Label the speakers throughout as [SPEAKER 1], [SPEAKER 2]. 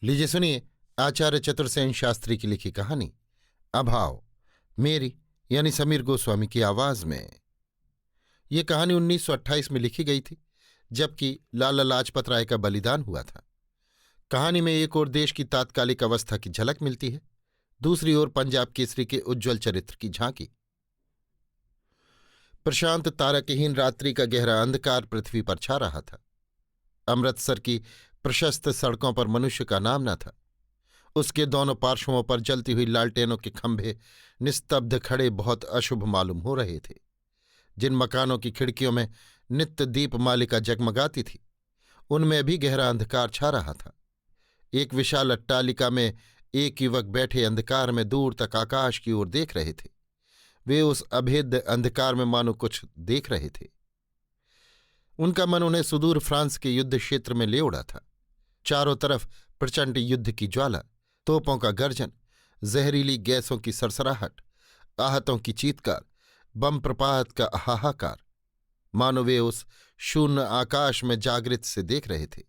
[SPEAKER 1] लीजिए सुनिए आचार्य चतुर्सेन शास्त्री की लिखी कहानी अभाव, मेरी यानी समीर गोस्वामी की आवाज में। ये कहानी 1928 में लिखी गई थी, जबकि लाला लाजपत राय का बलिदान हुआ था। कहानी में एक ओर देश की तात्कालिक अवस्था की झलक मिलती है, दूसरी ओर पंजाब केसरी के उज्ज्वल चरित्र की झांकी। प्रशांत तारकहीन रात्रि का गहरा अंधकार पृथ्वी पर छा रहा था। अमृतसर की प्रशस्त सड़कों पर मनुष्य का नाम न था। उसके दोनों पार्श्वों पर जलती हुई लालटेनों के खंभे निस्तब्ध खड़े बहुत अशुभ मालूम हो रहे थे। जिन मकानों की खिड़कियों में नित्य दीपमालिका जगमगाती थी, उनमें भी गहरा अंधकार छा रहा था। एक विशाल अट्टालिका में एक युवक बैठे अंधकार में दूर तक आकाश की ओर देख रहे थे। वे उस अभेद्य अंधकार में मानो कुछ देख रहे थे। उनका मन उन्हें सुदूर फ्रांस के युद्ध क्षेत्र में ले उड़ा था। चारों तरफ प्रचंड युद्ध की ज्वाला, तोपों का गर्जन, जहरीली गैसों की सरसराहट, आहतों की चीत्कार, बम प्रपात का हाहाकार, मानो वे उस शून्य आकाश में जागृत से देख रहे थे।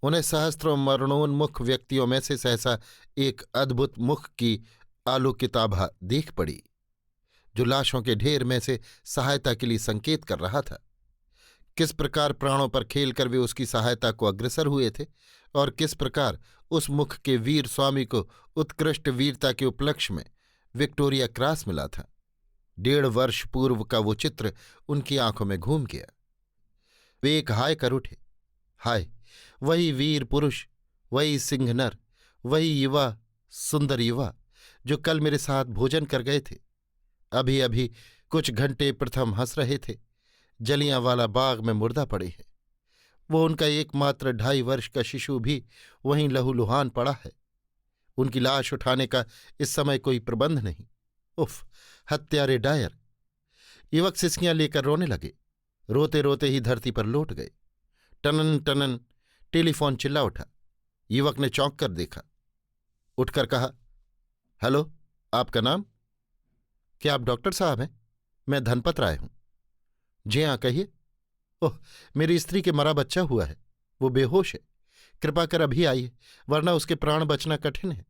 [SPEAKER 1] उन्हें सहस्त्रों मरणोन्मुख व्यक्तियों में से सहसा एक अद्भुत मुख की आलोकिताभा देख पड़ी, जो लाशों के ढेर में से सहायता के लिए संकेत कर रहा था। किस प्रकार प्राणों पर खेलकर वे उसकी सहायता को अग्रसर हुए थे और किस प्रकार उस मुख के वीर स्वामी को उत्कृष्ट वीरता के उपलक्ष्य में विक्टोरिया क्रॉस मिला था। 1.5 वर्ष पूर्व का वो चित्र उनकी आंखों में घूम गया। वे एक हाय कर उठे, हाय, वही वीर पुरुष, वही सिंह नर, वही युवा, सुंदर युवा जो कल मेरे साथ भोजन कर गए थे। अभी अभी कुछ घंटे प्रथम हंस रहे थे, जलियांवाला बाग में मुर्दा पड़े हैं। वो उनका एकमात्र 2.5 वर्ष का शिशु भी वहीं लहूलुहान पड़ा है। उनकी लाश उठाने का इस समय कोई प्रबंध नहीं। उफ, हत्यारे डायर! युवक सिसकियां लेकर रोने लगे। रोते रोते ही धरती पर लौट गए। टनन टनन टेलीफोन चिल्ला उठा। युवक ने चौंक कर देखा, उठकर कहा, हेलो, आपका नाम? क्या आप डॉक्टर साहब हैं? मैं धनपत राय हूं। जी हाँ, कहिए। ओह, मेरी स्त्री के मरा बच्चा हुआ है, वो बेहोश है। कृपा कर अभी आइए, वरना उसके प्राण बचना कठिन है।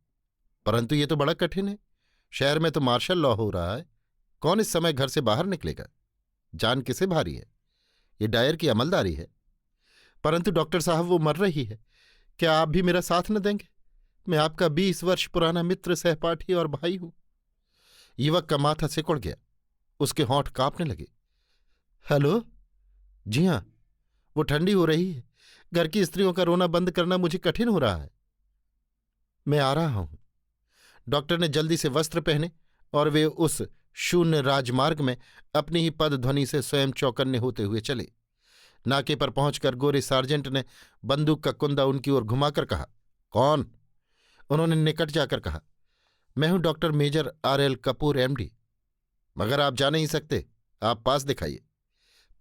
[SPEAKER 1] परंतु ये तो बड़ा कठिन है। शहर में तो मार्शल लॉ हो रहा है, कौन इस समय घर से बाहर निकलेगा? जान किसे भारी है? ये डायर की अमलदारी है। परंतु डॉक्टर साहब, वो मर रही है, क्या आप भी मेरा साथ न देंगे? मैं आपका 20 वर्ष पुराना मित्र, सहपाठी और भाई हूं। युवक का माथा सिकुड़ गया, उसके होंठ कांपने लगे। हेलो, जी हाँ, वो ठंडी हो रही है। घर की स्त्रियों का रोना बंद करना मुझे कठिन हो रहा है। मैं आ रहा हूं। डॉक्टर ने जल्दी से वस्त्र पहने और वे उस शून्य राजमार्ग में अपनी ही पदध्वनि से स्वयं चौकन्ने होते हुए चले। नाके पर पहुंचकर गोरे सार्जेंट ने बंदूक का कुंदा उनकी ओर घुमाकर कहा, कौन? उन्होंने निकट जाकर कहा, मैं हूं doctor major R.L. Kapoor MD। मगर आप जा नहीं सकते, आप पास दिखाइए।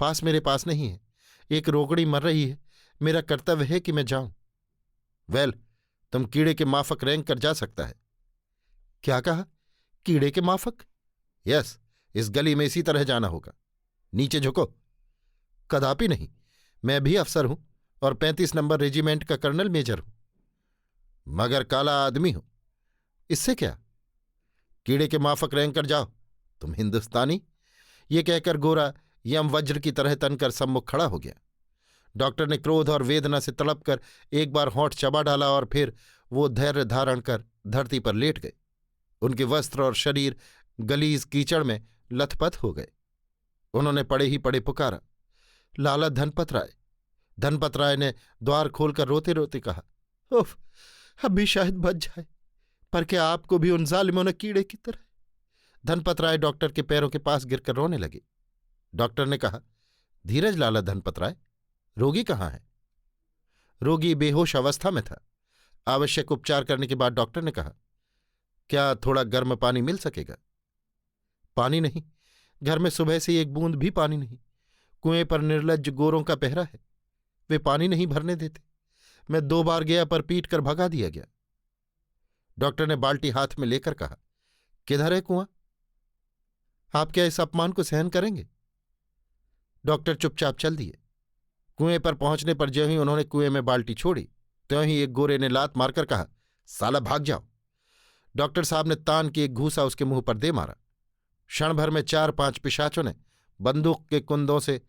[SPEAKER 1] पास मेरे पास नहीं है, एक रोकड़ी मर रही है, मेरा कर्तव्य है कि मैं जाऊं। वेल, तुम कीड़े के माफक रेंग कर जा सकता है। क्या कहा? कीड़े के माफक? यस, इस गली में इसी तरह जाना होगा। नीचे झुको। कदापि नहीं, मैं भी अफसर हूं और 35 नंबर रेजिमेंट का कर्नल मेजर हूं। मगर काला आदमी हूं, इससे क्या? कीड़े के माफक रेंग कर जाओ, तुम हिंदुस्तानी। ये कहकर गोरा यम वज्र की तरह तनकर सम्मुख खड़ा हो गया। डॉक्टर ने क्रोध और वेदना से तड़प कर एक बार होंठ चबा डाला और फिर वो धैर्य धारण कर धरती पर लेट गए। उनके वस्त्र और शरीर गलीज कीचड़ में लथपथ हो गए। उन्होंने पड़े ही पड़े पुकारा, लाला धनपत राय। धनपत राय ने द्वार खोलकर रोते रोते कहा, उफ, अब भी शायद बच जाए, पर क्या आपको भी उन जालिमों ने कीड़े की तरह? धनपत राय डॉक्टर के पैरों के पास गिरकर रोने लगे। डॉक्टर ने कहा, धीरज लाला धनपत राय, रोगी कहाँ है? रोगी बेहोश अवस्था में था। आवश्यक उपचार करने के बाद डॉक्टर ने कहा, क्या थोड़ा गर्म पानी मिल सकेगा? पानी नहीं, घर में सुबह से एक बूंद भी पानी नहीं। कुएं पर निर्लज्ज गोरों का पहरा है, वे पानी नहीं भरने देते। मैं 2 बार गया पर पीट कर भगा दिया गया। डॉक्टर ने बाल्टी हाथ में लेकर कहा, किधर है कुआं? आप क्या इस अपमान को सहन करेंगे? डॉक्टर चुपचाप चल दिए। कुएं पर पहुंचने पर ज्यों ही उन्होंने कुएं में बाल्टी छोड़ी, त्यों ही एक गोरे ने लात मारकर कहा, साला भाग जाओ। डॉक्टर साहब ने तान की एक घूसा उसके मुंह पर दे मारा। क्षण भर में 4-5 पिशाचों ने बंदूक के कुंदों से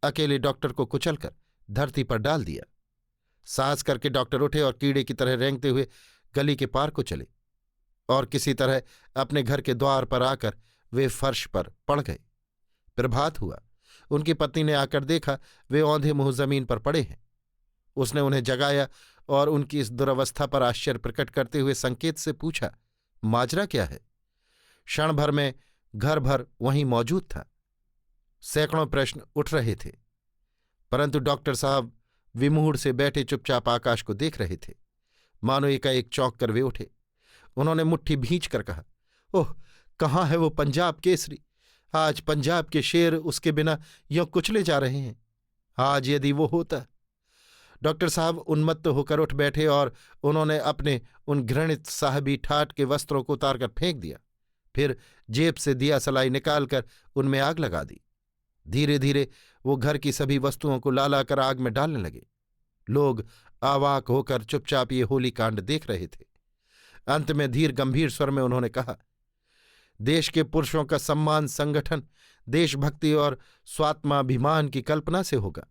[SPEAKER 1] अकेले डॉक्टर को कुचलकर धरती पर डाल दिया। साहस करके डॉक्टर उठे और कीड़े की तरह रेंगते हुए गली के पार को चले और किसी तरह अपने घर के द्वार पर आकर वे फर्श पर पड़ गए। प्रभात हुआ। उनकी पत्नी ने आकर देखा वे औंधे मुंह जमीन पर पड़े हैं। उसने उन्हें जगाया और उनकी इस दुरवस्था पर आश्चर्य प्रकट करते हुए संकेत से पूछा, माजरा क्या है? क्षण भर में घर भर वहीं मौजूद था। सैकड़ों प्रश्न उठ रहे थे, परंतु डॉक्टर साहब विमूढ़ से बैठे चुपचाप आकाश को देख रहे थे। मानो एकाएक चौंक कर वे उठे। उन्होंने मुट्ठी भींच कर कहा, ओह, कहाँ है वो पंजाब केसरी? आज पंजाब के शेर उसके बिना यों कुचले जा रहे हैं। आज यदि वो होता। डॉक्टर साहब उन्मत्त होकर उठ बैठे और उन्होंने अपने उन घृणित साहबी ठाट के वस्त्रों को उतारकर फेंक दिया। फिर जेब से दिया सलाई निकालकर उनमें आग लगा दी। धीरे धीरे वो घर की सभी वस्तुओं को लाकर आग में डालने लगे। लोग आवाक होकर चुपचाप ये होली कांड देख रहे थे। अंत में धीर गंभीर स्वर में उन्होंने कहा, देश के पुरुषों का सम्मान संगठन देशभक्ति और स्वात्माभिमान की कल्पना से होगा।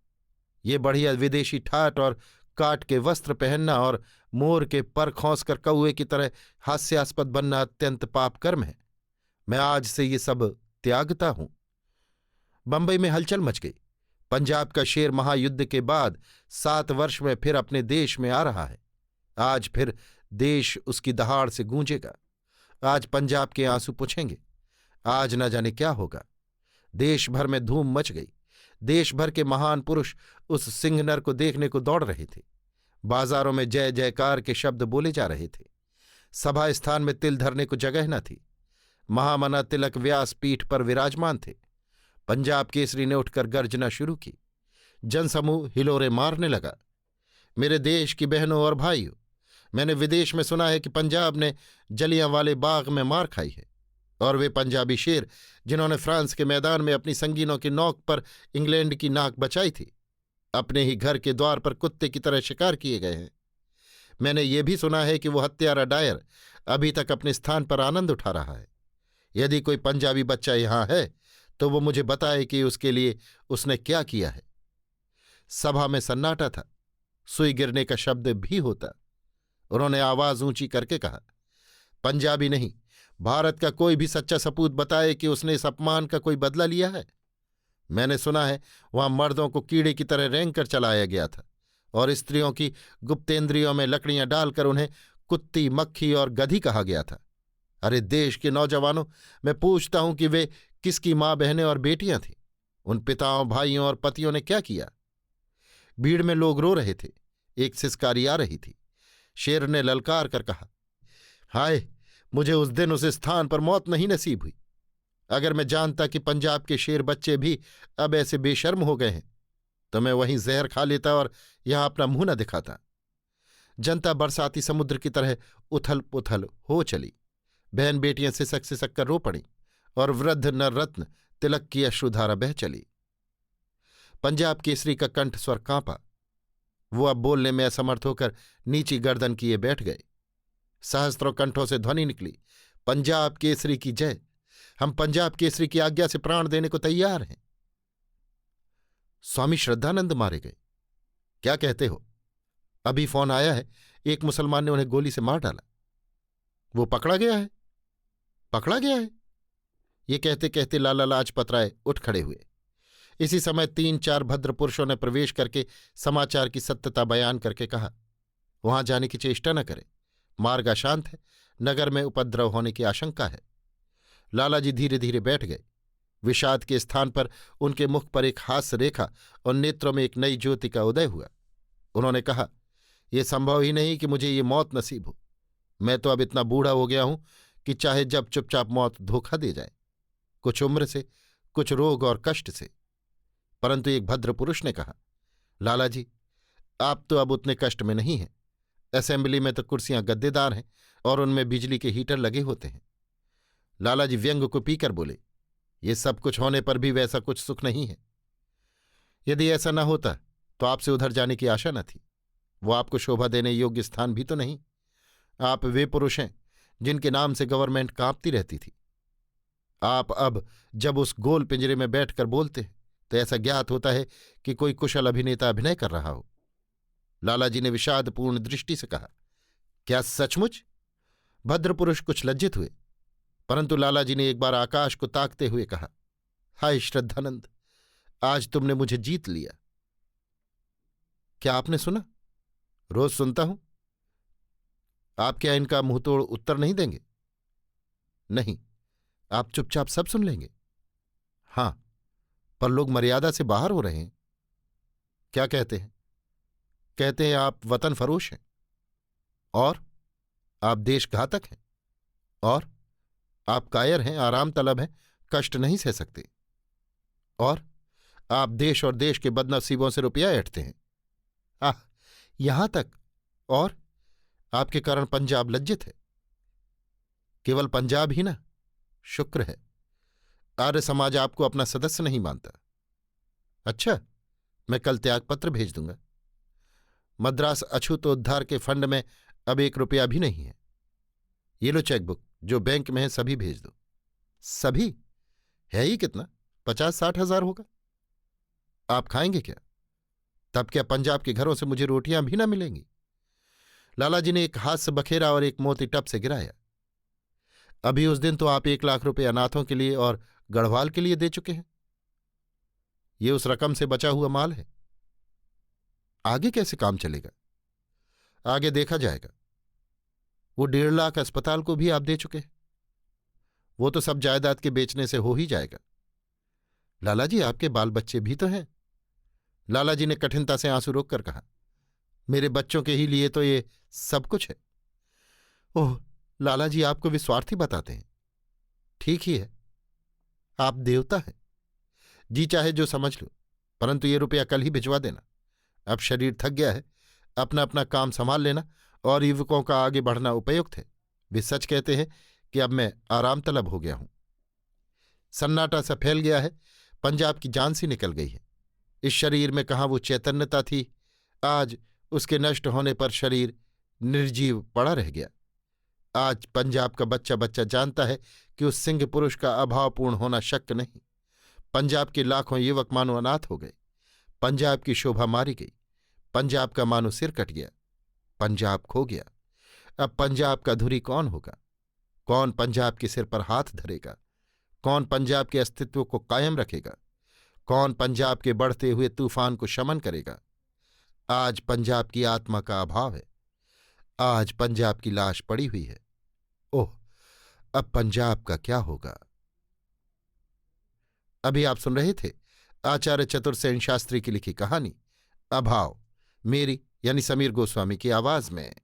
[SPEAKER 1] ये बढ़िया विदेशी ठाट और काट के वस्त्र पहनना और मोर के पर खौंस कर कौए की तरह हास्यास्पद बनना अत्यंत पाप कर्म है। मैं आज से ये सब त्यागता हूं। बंबई में हलचल मच गई। पंजाब का शेर महायुद्ध के बाद 7 वर्ष में फिर अपने देश में आ रहा है। आज फिर देश उसकी दहाड़ से गूंजेगा। आज पंजाब के आंसू पुछेंगे। आज न जाने क्या होगा। देश भर में धूम मच गई। देश भर के महान पुरुष उस सिंहनर को देखने को दौड़ रहे थे। बाजारों में जय जयकार के शब्द बोले जा रहे थे। सभा स्थान में तिल धरने को जगह न थी। महामना तिलक व्यास पीठ पर विराजमान थे। पंजाब केसरी ने उठकर गर्जना शुरू की। जनसमूह हिलोरे मारने लगा। मेरे देश की बहनों और भाइयों, मैंने विदेश में सुना है कि पंजाब ने जलियांवाले बाग में मार खाई है, और वे पंजाबी शेर जिन्होंने फ्रांस के मैदान में अपनी संगीनों की नोक पर इंग्लैंड की नाक बचाई थी, अपने ही घर के द्वार पर कुत्ते की तरह शिकार किए गए हैं। मैंने ये भी सुना है कि वो हत्यारा डायर अभी तक अपने स्थान पर आनंद उठा रहा है। यदि कोई पंजाबी बच्चा यहां है तो वो मुझे बताए कि उसके लिए उसने क्या किया है। सभा में सन्नाटा था। सुई गिरने का शब्द भी होता। उन्होंने आवाज ऊंची करके कहा, पंजाबी नहीं, भारत का कोई भी सच्चा सपूत बताए कि उसने इस अपमान का कोई बदला लिया है। मैंने सुना है वहां मर्दों को कीड़े की तरह रेंग कर चलाया गया था और स्त्रियों की गुप्तेंद्रियों में लकड़ियां डालकर उन्हें कुत्ती, मक्खी और गधी कहा गया था। अरे देश के नौजवानों, मैं पूछता हूं कि वे किसकी माँ, बहनें और बेटियां थीं? उन पिताओं, भाइयों और पतियों ने क्या किया? भीड़ में लोग रो रहे थे। एक सिसकारी आ रही थी। शेर ने ललकार कर कहा, हाय, मुझे उस दिन उस स्थान पर मौत नहीं नसीब हुई। अगर मैं जानता कि पंजाब के शेर बच्चे भी अब ऐसे बेशर्म हो गए हैं तो मैं वहीं जहर खा लेता और यहां अपना मुंह न दिखाता। जनता बरसाती समुद्र की तरह उथल पुथल हो चली। बहन बेटियां सिसक सिसक कर रो पड़ी और वृद्ध नररत्न तिलक की अश्रुधारा बह चली। पंजाब केसरी का कंठ स्वर कांपा। वो अब बोलने में असमर्थ होकर नीची गर्दन किए बैठ गए। सहस्त्रों कंठों से ध्वनि निकली, पंजाब केसरी की जय। हम पंजाब केसरी की आज्ञा से प्राण देने को तैयार हैं। स्वामी श्रद्धानंद मारे गए। क्या कहते हो? अभी फोन आया है, एक मुसलमान ने उन्हें गोली से मार डाला। वो पकड़ा गया है? पकड़ा गया है? ये कहते कहते लाला लाजपत राय उठ खड़े हुए। इसी समय 3-4 भद्र पुरुषों ने प्रवेश करके समाचार की सत्यता बयान करके कहा, वहां जाने की चेष्टा न करें, मार्ग अशांत है, नगर में उपद्रव होने की आशंका है। लालाजी धीरे धीरे बैठ गए। विषाद के स्थान पर उनके मुख पर एक हास्य रेखा और नेत्रों में एक नई ज्योति का उदय हुआ। उन्होंने कहा, यह संभव ही नहीं कि मुझे ये मौत नसीब हो। मैं तो अब इतना बूढ़ा हो गया हूं कि चाहे जब चुपचाप मौत धोखा दे जाए, कुछ उम्र से, कुछ रोग और कष्ट से। परंतु एक भद्र पुरुष ने कहा, लालाजी, आप तो अब उतने कष्ट में नहीं हैं। असेंबली में तो कुर्सियां गद्देदार हैं और उनमें बिजली के हीटर लगे होते हैं। लालाजी व्यंग को पीकर बोले, ये सब कुछ होने पर भी वैसा कुछ सुख नहीं है। यदि ऐसा न होता तो आपसे उधर जाने की आशा न थी। वो आपको शोभा देने योग्य स्थान भी तो नहीं। आप वे पुरुष हैं जिनके नाम से गवर्नमेंट कांपती रहती थी। आप अब जब उस गोल पिंजरे में बैठकर बोलते हैं तो ऐसा ज्ञात होता है कि कोई कुशल अभिनेता अभिनय कर रहा हो। लालाजी ने विषादपूर्ण दृष्टि से कहा, क्या सचमुच? भद्रपुरुष कुछ लज्जित हुए, परंतु लालाजी ने एक बार आकाश को ताकते हुए कहा, हाय श्रद्धानंद, आज तुमने मुझे जीत लिया। क्या आपने सुना? रोज सुनता हूं। आप क्या इनका मुंहतोड़ उत्तर नहीं देंगे? नहीं। आप चुपचाप सब सुन लेंगे? हां, पर लोग मर्यादा से बाहर हो रहे हैं। क्या कहते हैं? कहते हैं आप वतन फरोश हैं, और आप देशघातक हैं, और आप कायर हैं, आराम तलब हैं, कष्ट नहीं सह सकते, और आप देश और देश के बदनसीबों से रुपया ऐंठते हैं। आह, यहां तक, और आपके कारण पंजाब लज्जित है। केवल पंजाब ही ना, शुक्र है आर्य समाज आपको अपना सदस्य नहीं मानता। अच्छा, मैं कल त्यागपत्र भेज दूंगा। मद्रास अछूतोद्धार के फंड में अब 1 रुपया भी नहीं है। ये लो चेकबुक, जो बैंक में है सभी भेज दो। सभी? है ही कितना? 50-60 हजार होगा। आप खाएंगे क्या? तब क्या पंजाब के घरों से मुझे रोटियां भी ना मिलेंगी? लालाजी ने एक हाथ से बखेरा और एक मोती टप से गिराया। अभी उस दिन तो आप 1 लाख रुपए अनाथों के लिए और गढ़वाल के लिए दे चुके हैं। ये उस रकम से बचा हुआ माल है। आगे कैसे काम चलेगा? आगे देखा जाएगा। वो 1.5 लाख अस्पताल को भी आप दे चुके हैं। वो तो सब जायदाद के बेचने से हो ही जाएगा। लालाजी, आपके बाल बच्चे भी तो हैं। लालाजी ने कठिनता से आंसू रोककर कहा, मेरे बच्चों के ही लिए तो ये सब कुछ है। ओह लालाजी, आपको वे स्वार्थी बताते हैं। ठीक ही है, आप देवता हैं। जी चाहे जो समझ लो, परंतु ये रुपया कल ही भिजवा देना। अब शरीर थक गया है, अपना अपना काम संभाल लेना, और युवकों का आगे बढ़ना उपयुक्त है। वे सच कहते हैं कि अब मैं आराम तलब हो गया हूं। सन्नाटा सा फैल गया है, पंजाब की जान सी निकल गई है। इस शरीर में कहाँ वो चैतन्यता थी। आज उसके नष्ट होने पर शरीर निर्जीव पड़ा रह गया। आज पंजाब का बच्चा बच्चा जानता है कि उस सिंह पुरुष का अभावपूर्ण होना शक्य नहीं। पंजाब के लाखों युवक मानो अनाथ हो गए। पंजाब की शोभा मारी गई। पंजाब का मानो सिर कट गया। पंजाब खो गया। अब पंजाब का धुरी कौन होगा? कौन पंजाब के सिर पर हाथ धरेगा? कौन पंजाब के अस्तित्व को कायम रखेगा? कौन पंजाब के बढ़ते हुए तूफान को शमन करेगा? आज पंजाब की आत्मा का अभाव है। आज पंजाब की लाश पड़ी हुई है। ओह, अब पंजाब का क्या होगा? अभी आप सुन रहे थे आचार्य चतुर्सेन शास्त्री की लिखी कहानी अभाव, मेरी यानी समीर गोस्वामी की आवाज में।